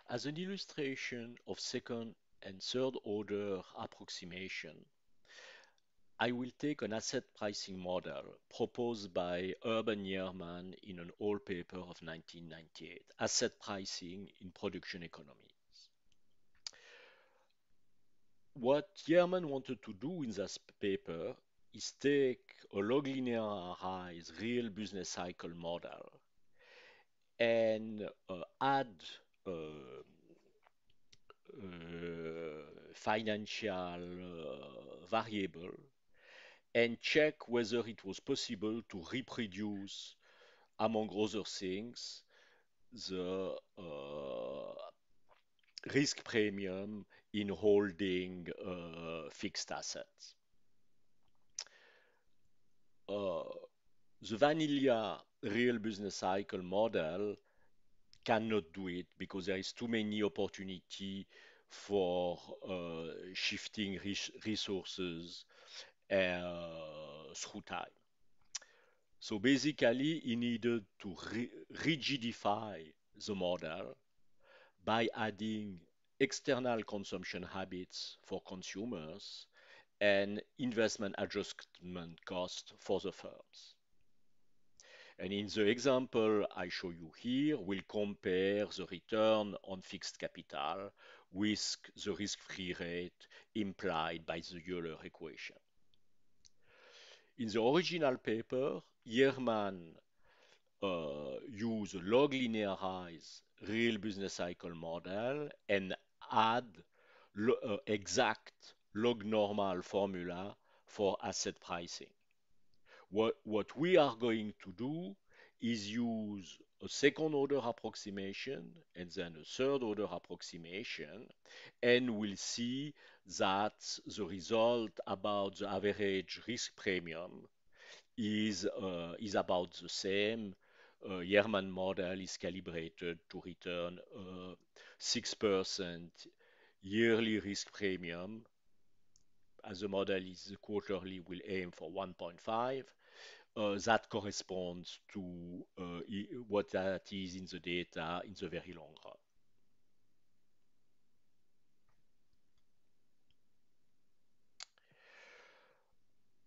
As an illustration of second and third order approximation, I will take an asset pricing model proposed by Urban Yearman in an old paper of 1998, Asset Pricing in Production Economy. What Yearman wanted to do in this paper is take a log linearized real business cycle model and add uh, financial variable and check whether it was possible to reproduce, among other things, the risk premium in holding fixed assets. Uh, the vanilla real business cycle model cannot do it because there is too many opportunity for shifting resources through time. So basically, he needed to rigidify the model by adding external consumption habits for consumers and investment adjustment cost for the firms. And in the example I show you here, we'll compare the return on fixed capital with the risk-free rate implied by the Euler equation. In the original paper, Yearman used a log linearized real business cycle model and add exact log normal formula for asset pricing. What we are going to do is use a second order approximation and then a third order approximation, and we'll see that the result about the average risk premium is about the same. Yearman model is calibrated to return 6% yearly risk premium. As the model is quarterly, we'll aim for 1.5. That corresponds to what that is in the data in the very long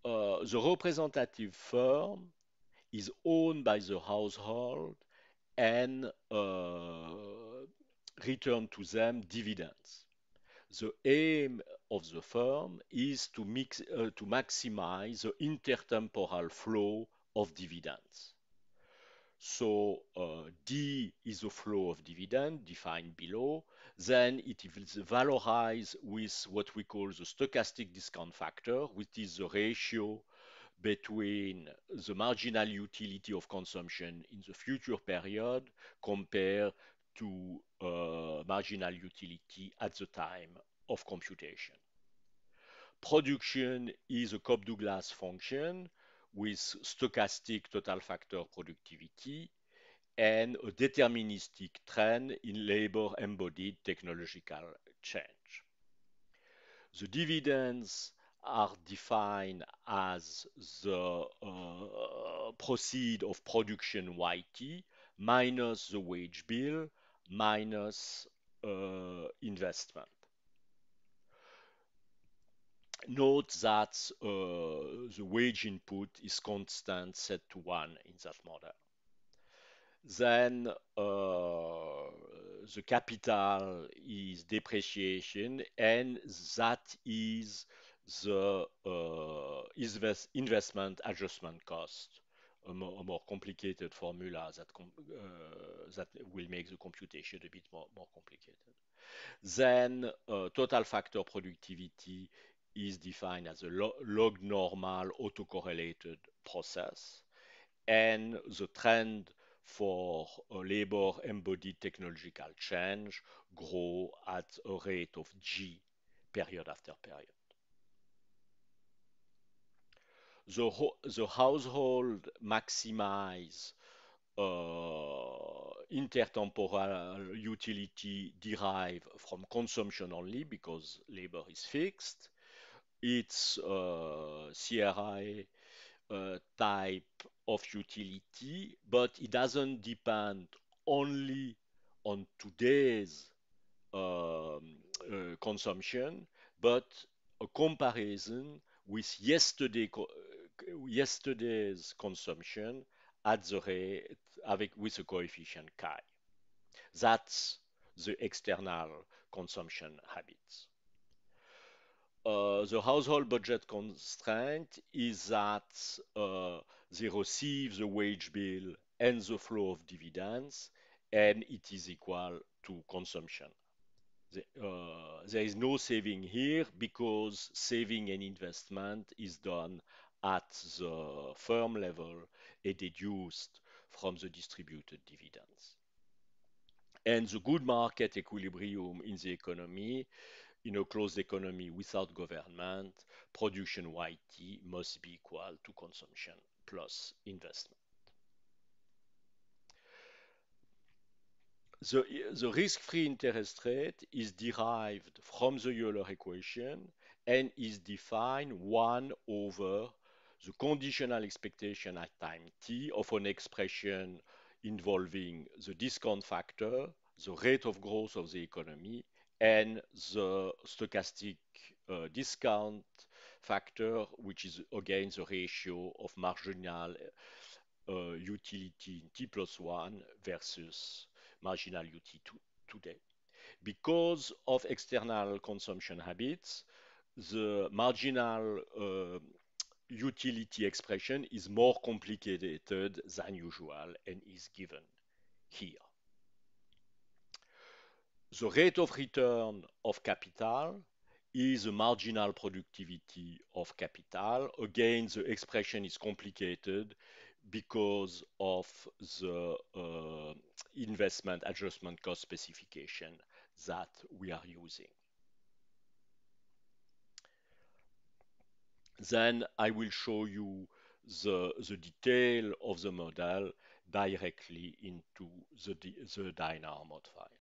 run. The representative firm is owned by the household and return to them dividends. The aim of the firm is to maximize the intertemporal flow of dividends. So D is the flow of dividend defined below. Then it is valorized with what we call the stochastic discount factor, which is the ratio between the marginal utility of consumption in the future period compared to marginal utility at the time of computation. Production is a Cobb-Douglas function with stochastic total factor productivity and a deterministic trend in labor embodied technological change. The dividends are defined as the proceed of production YT minus the wage bill minus investment. Note that the wage input is constant set to 1 in that model. Then the capital is depreciation, and that is the investment adjustment cost, a more complicated formula that will make the computation a bit more complicated. Then total factor productivity is defined as a log normal autocorrelated process, and the trend for labor embodied technological change grow at a rate of G period after period. The household maximize intertemporal utility derived from consumption only because labor is fixed. It's CRI type of utility, but it doesn't depend only on today's consumption, but a comparison with yesterday's consumption at the rate with a coefficient chi. That's the external consumption habits. The household budget constraint is that they receive the wage bill and the flow of dividends, and it is equal to consumption. There is no saving here because saving and investment is done at the firm level and deduced from the distributed dividends. And the good market equilibrium in the economy, in a closed economy without government, production YT must be equal to consumption plus investment. The risk-free interest rate is derived from the Euler equation and is defined 1 over the conditional expectation at time t of an expression involving the discount factor, the rate of growth of the economy, and the stochastic discount factor, which is again the ratio of marginal utility in t plus 1 versus marginal UT today. Because of external consumption habits, the marginal utility expression is more complicated than usual and is given here. The rate of return of capital is the marginal productivity of capital. Again, the expression is complicated because of the investment adjustment cost specification that we are using. Then I will show you the detail of the model directly into the DynAR mod file.